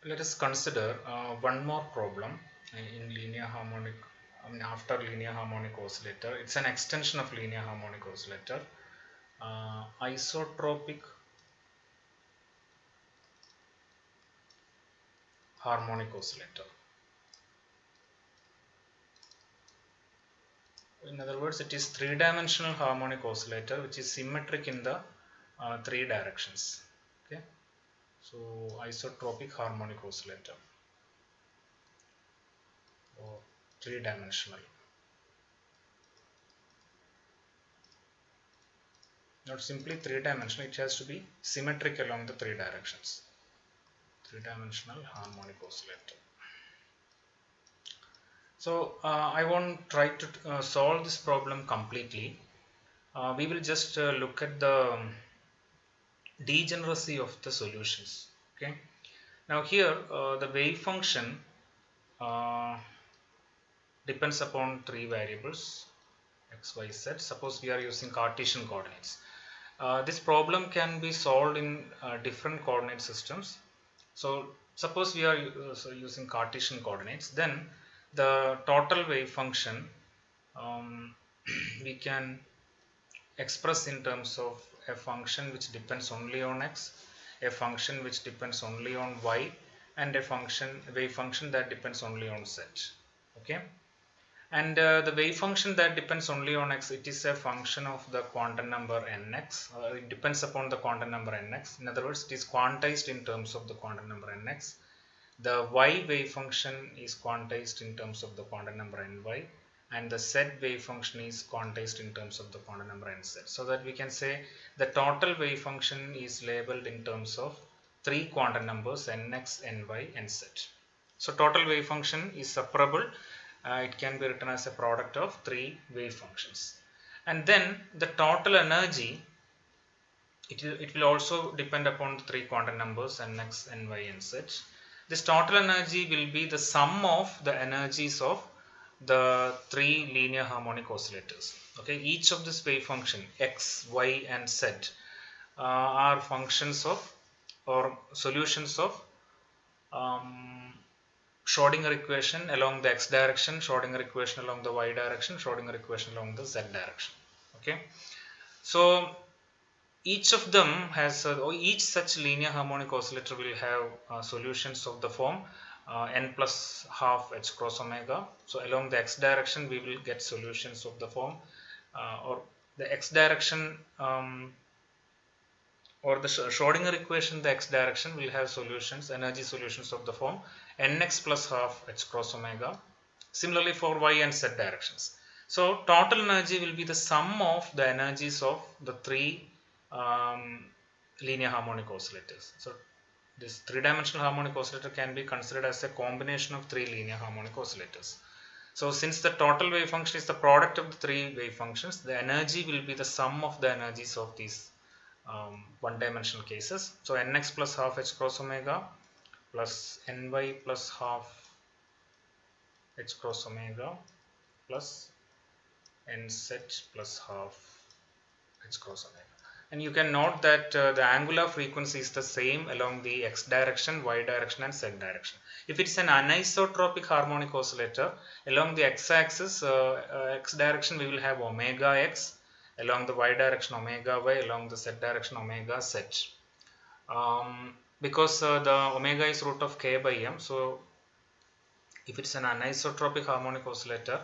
Let us consider one more problem in linear harmonic, after linear harmonic oscillator. It's an extension of linear harmonic oscillator, isotropic harmonic oscillator. In other words, it is three-dimensional harmonic oscillator which is symmetric in the three directions. Okay, so isotropic harmonic oscillator or three-dimensional. Not simply three-dimensional; it has to be symmetric along the three directions. Three-dimensional harmonic oscillator. So I won't try to solve this problem completely. We will just look at the degeneracy of the solutions. Okay. Now here the wave function uh, depends upon three variables x, y, z. Suppose we are using Cartesian coordinates. This problem can be solved in different coordinate systems. So suppose we are using Cartesian coordinates, then the total wave function um, we can express in terms of a function which depends only on x, a function which depends only on y, and a wave function that depends only on z. Okay, and the wave function that depends only on x, it is a function of the quantum number nx. It depends upon the quantum number nx. In other words, it is quantized in terms of the quantum number nx. The y wave function is quantized in terms of the quantum number ny, and the z wave function is quantized in terms of the quantum number nz. So that we can say the total wave function is labeled in terms of three quantum numbers nx, ny, and z. So total wave function is separable. It can be written as a product of three wave functions. And then the total energy, it will also depend upon the three quantum numbers nx, ny, and z. This total energy will be the sum of the energies of the three linear harmonic oscillators. Okay, each of this wave function x, y, and z are functions of or solutions of Schrodinger equation along the x direction, Schrodinger equation along the y direction, Schrodinger equation along the z direction. Okay, so each of them has or each such linear harmonic oscillator will have solutions of the form n plus half h cross omega. So along the x direction we will get solutions of the form or the x direction or the Schrodinger equation, the x direction will have solutions, energy solutions of the form nx plus half h cross omega. Similarly for y and z directions. So total energy will be the sum of the energies of the three linear harmonic oscillators. So this three-dimensional harmonic oscillator can be considered as a combination of three linear harmonic oscillators. So since the total wave function is the product of the three wave functions, the energy will be the sum of the energies of these one-dimensional cases. So nx plus half h cross omega plus ny plus half h cross omega plus nz plus half h cross omega. And you can note that the angular frequency is the same along the x direction, y direction, and z direction. If it's an anisotropic harmonic oscillator, along the x-axis, x direction, we will have omega x, along the y direction omega y, along the z direction omega z. Because the omega is root of k by m, so if it's an anisotropic harmonic oscillator,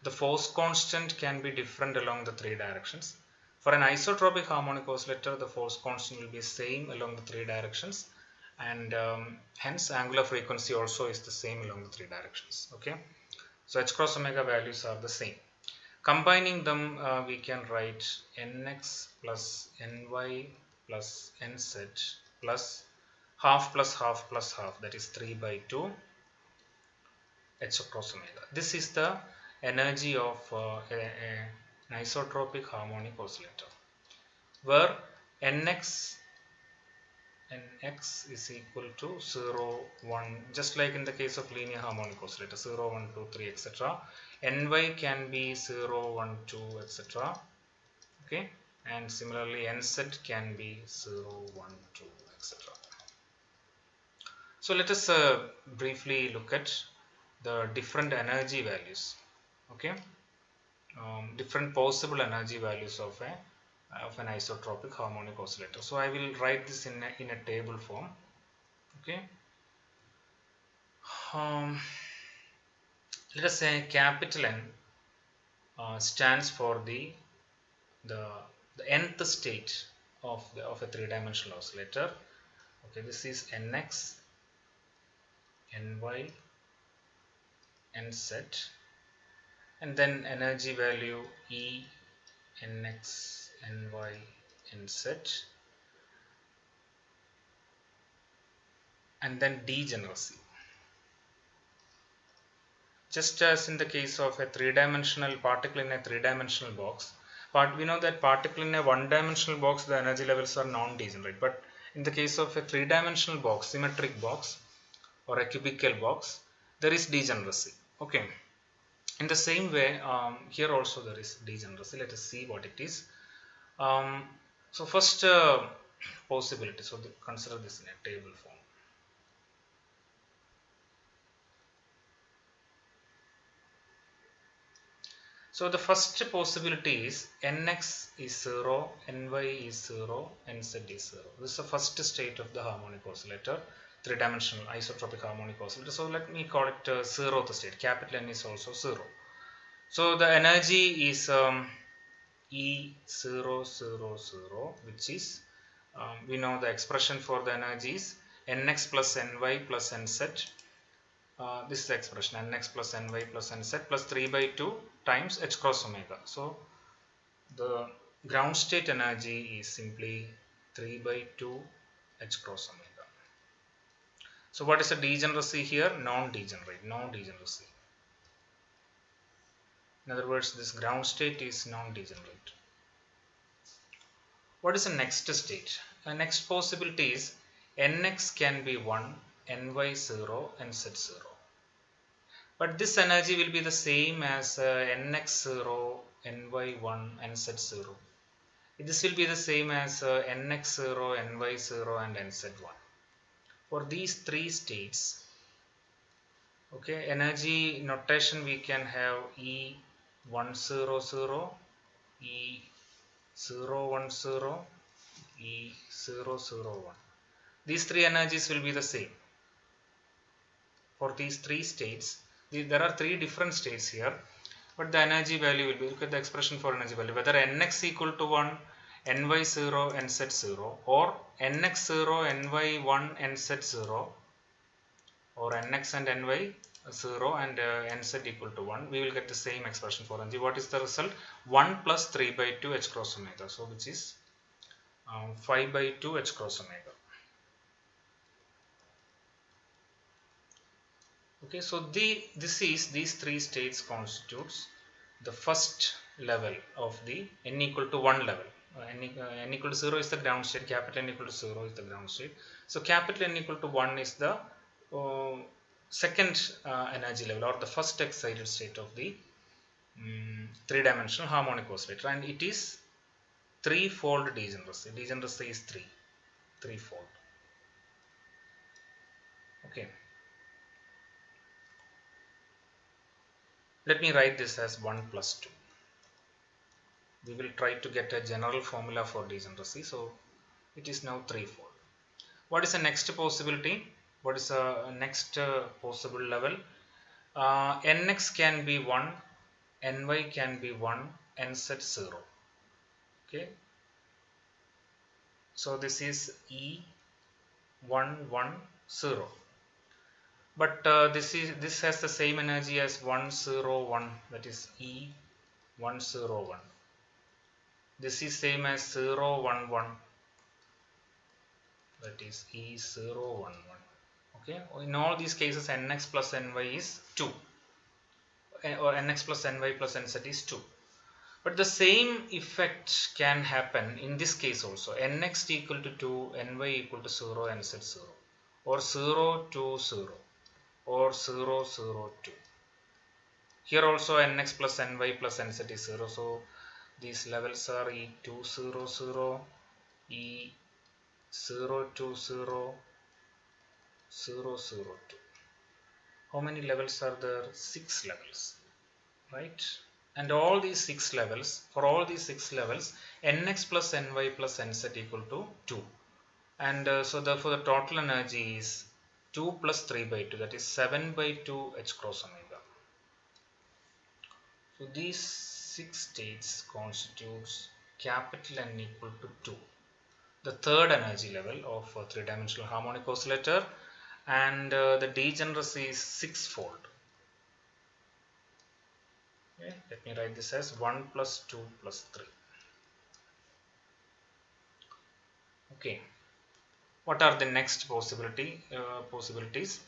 the force constant can be different along the three directions. For an isotropic harmonic oscillator, the force constant will be same along the three directions, and hence angular frequency also is the same along the three directions. Okay, so h cross omega values are the same. Combining them, we can write nx plus ny plus nz plus half plus half plus half, that is 3 by 2 h cross omega. This is the energy of an isotropic harmonic oscillator, where nx is equal to 0, 1, just like in the case of linear harmonic oscillator, 0, 1, 2, 3, etc. Ny can be 0, 1, 2, etc. Okay, and similarly nz can be 0, 1, 2, etc. So let us briefly look at the different energy values. Okay, different possible energy values of an isotropic harmonic oscillator. So I will write this in a table form. Okay, um, let us say capital N stands for the the nth state of a three-dimensional oscillator. Okay, this is Nx, Ny, Nz, and then energy value E, Nx, Ny, Nz, and then degeneracy. Just as in the case of a three-dimensional particle in a three-dimensional box, but we know that particle in a one-dimensional box, the energy levels are non-degenerate. But in the case of a three-dimensional box, symmetric box, or a cubical box, there is degeneracy. Okay. In the same way, here also there is degeneracy. Let us see what it is. So first possibility. So consider this in a table form. So the first possibility is Nx is 0, Ny is 0, Nz is 0. This is the first state of the harmonic oscillator, three-dimensional isotropic harmonic oscillator. So let me call it 0th state. Capital N is also 0. So the energy is E000, which is, we know the expression for the energy is Nx plus Ny plus Nz. This is the expression Nx plus Ny plus Nz plus 3 by 2 times h cross omega. So the ground state energy is simply 3 by 2 h cross omega. So what is the degeneracy here? Non-degenerate, no degeneracy. In other words, this ground state is non-degenerate. What is the next state? The next possibility is Nx can be 1, Ny 0, Nz 0. But this energy will be the same as Nx 0, Ny 1, Nz 0. This will be the same as Nx 0, Ny 0 and Nz 1. For these three states, okay, energy notation we can have E100, E010, E001. These three energies will be the same. For these three states, there are three different states here, but the energy value will be, look at the expression for energy value, whether Nx equal to 1, Ny 0, Nz 0, or Nx 0, Ny 1, Nz 0, or Nx and Ny 0 and Nz equal to 1, we will get the same expression for energy. What is the result? 1 plus 3 by 2 h cross omega, so which is 5 by 2 h cross omega. Okay, so these three states constitutes the first level of the n equal to 1 level. N equal to 0 is the ground state, capital N equal to 0 is the ground state. So capital N equal to 1 is the second energy level, or the first excited state of the three-dimensional harmonic oscillator, and it is threefold degeneracy. Degeneracy is threefold. Okay. Let me write this as 1 plus 2. We will try to get a general formula for degeneracy. So it is now threefold. What is the next possibility? What is the next possible level? Nx can be 1, Ny can be 1, Nz 0. Okay. So this is E110. But this has the same energy as 101, that is E101. This is same as 011, that is E011. Okay, in all these cases Nx plus Ny is 2, or Nx plus Ny plus Nz is 2. But the same effect can happen in this case also. Nx equal to 2, Ny equal to 0, Nz 0, or 0 to 0, or 0 0 2. Here also Nx plus Ny plus Nz is 0. So these levels are E200, E020, 0, 0, 2. How many levels are there? 6 levels, right? And all these 6 levels, for all these 6 levels, nx plus ny plus nz equal to 2. And so therefore the total energy is 2 plus 3 by 2, that is 7 by 2 h cross omega. So these 6 states constitutes capital N equal to 2, the third energy level of a three-dimensional harmonic oscillator, and the degeneracy is six-fold. Okay, let me write this as 1 plus 2 plus 3. Okay, what are the next possibilities?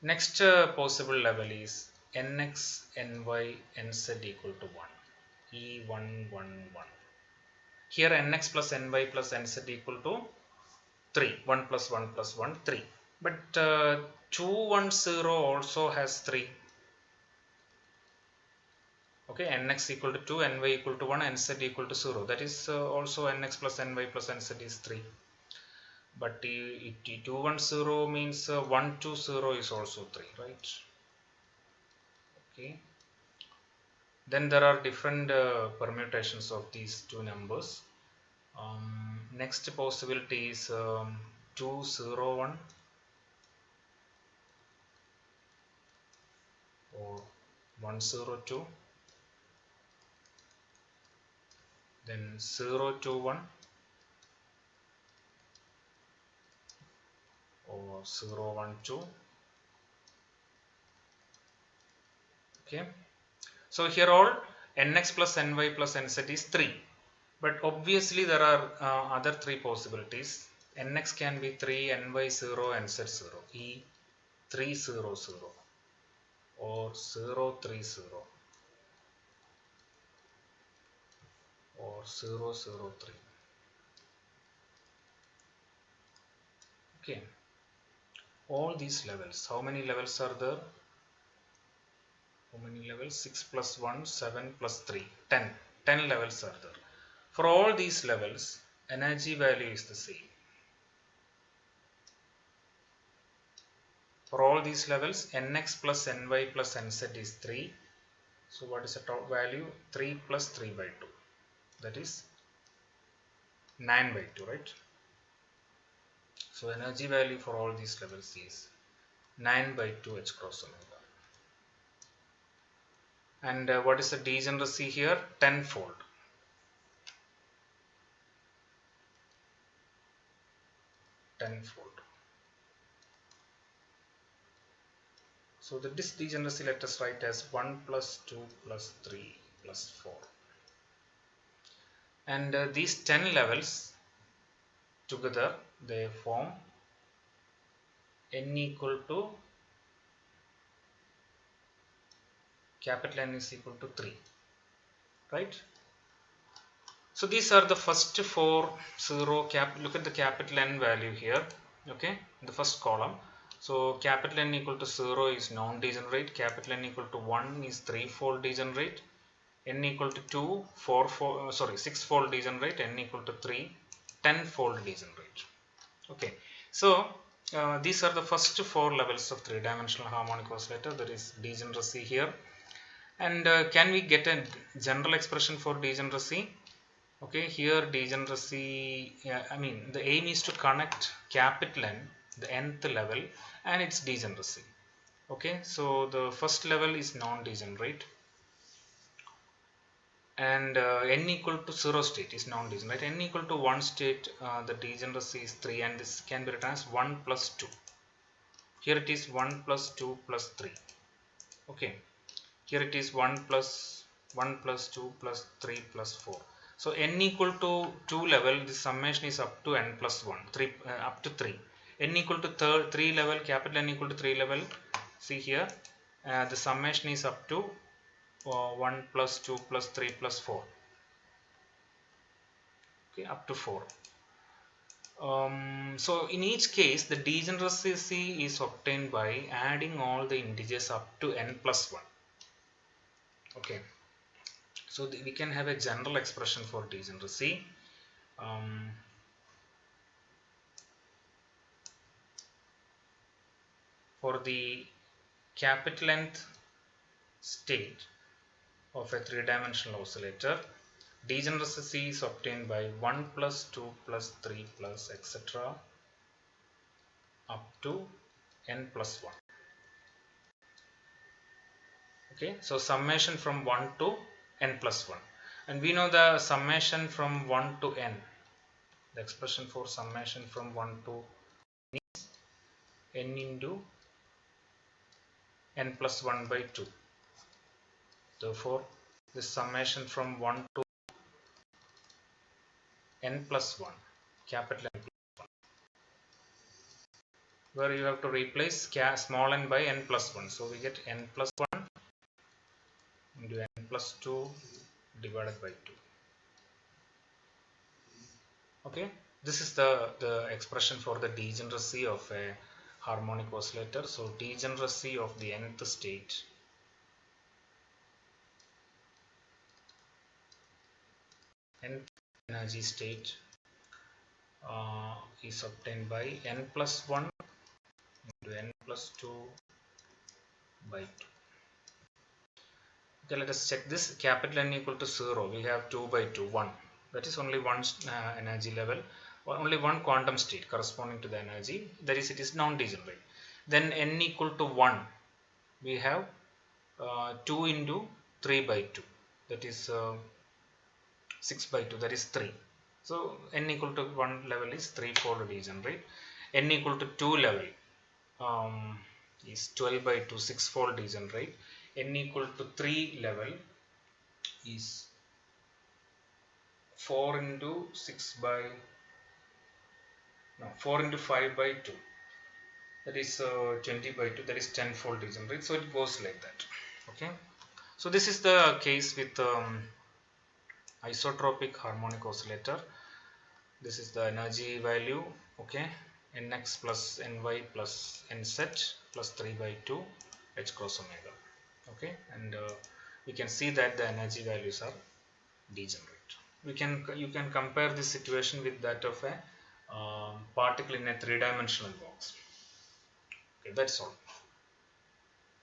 Next possible level is nx, ny, nz equal to 1, E1, 1, 1. Here nx plus ny plus nz equal to 3, 1 plus 1 plus 1, 3. But 2, 1, 0 also has 3. Okay, nx equal to 2, ny equal to 1, nz equal to 0. That is also nx plus ny plus nz is 3. But 2, 1, 0 means 1, 2, 0 is also 3, right? Okay. Then there are different permutations of these two numbers. Next possibility is 2, 0, 1 or 1, 0, 2. Then 0, 2, 1 or 0, 1, 2. Okay. So here all nx plus ny plus nz is 3. But obviously there are other three possibilities. Nx can be 3, ny 0, nz 0. E 3, 0, 0 or 0, 3, 0 or 0, 0, 3. Okay. All these levels. How many levels are there? How many levels? 6 plus 1, 7 plus 3, 10. 10 levels are there. For all these levels, energy value is the same. For all these levels, nx plus ny plus nz is 3. So what is the top value? 3 plus 3 by 2. That is 9 by 2, right? So energy value for all these levels is 9 by 2 h cross omega. And what is the degeneracy here? Tenfold. Tenfold. So this degeneracy let us write as 1 plus 2 plus 3 plus 4. And these 10 levels together they form n equal to capital N is equal to 3, right? So these are the first 4 0 look at the capital N value here, okay, in the first column. So capital N equal to 0 is non-degenerate, capital N equal to 1 is 3-fold degenerate, n equal to 2 6-fold degenerate, n equal to 3 10-fold degenerate. Okay, so these are the first 4 levels of three-dimensional harmonic oscillator. There is degeneracy here. And can we get a general expression for degeneracy? Okay, here degeneracy, the aim is to connect capital N, the nth level, and its degeneracy. Okay, so the first level is non-degenerate, and n equal to 0 state is non-degenerate. N equal to 1 state, the degeneracy is 3, and this can be written as 1 plus 2. Here it is 1 plus 2 plus 3. Okay. Here it is 1 plus 2 plus 3 plus 4. So n equal to 2 level, the summation is up to n plus 1, up to 3. N equal to 3 level, capital N equal to 3 level, see here, the summation is up to 1 plus 2 plus 3 plus 4. Okay, up to 4. So in each case, the degeneracy is obtained by adding all the integers up to n plus 1. Okay, so we can have a general expression for degeneracy. for the capital nth state of a three-dimensional oscillator, degeneracy is obtained by 1 plus 2 plus 3 plus etc. up to n plus 1. Okay, so summation from 1 to n plus 1, and we know the summation from 1 to n, the expression for summation from 1 to n into n plus 1 by 2. Therefore, this summation from 1 to n plus 1, capital N plus 1, where you have to replace small n by n plus 1. So we get n plus 1 into n plus 2 divided by 2. Okay, this is the expression for the degeneracy of a harmonic oscillator. So degeneracy of the nth state nth energy state is obtained by n plus 1 into n plus 2 by 2. Okay, let us check this. Capital N equal to 0, we have 2 by 2, 1. That is only one energy level, or only one quantum state corresponding to the energy, that is, it is non-degenerate. Then n equal to 1, we have 2 into 3 by 2, that is 6 by 2, that is 3. So n equal to 1 level is 3-fold degenerate. N equal to 2 level is 12 by 2, 6-fold degenerate. N equal to 3 level is 4 into 6 by 4 into 5 by 2, that is 20 by 2, that is 10-fold degenerate. So it goes like that. Okay, so this is the case with isotropic harmonic oscillator. This is the energy value. Okay, nx plus ny plus nz plus 3 by 2 h cross omega. Okay, and we can see that the energy values are degenerate. You can compare this situation with that of a particle in a three-dimensional box. Okay, that's all.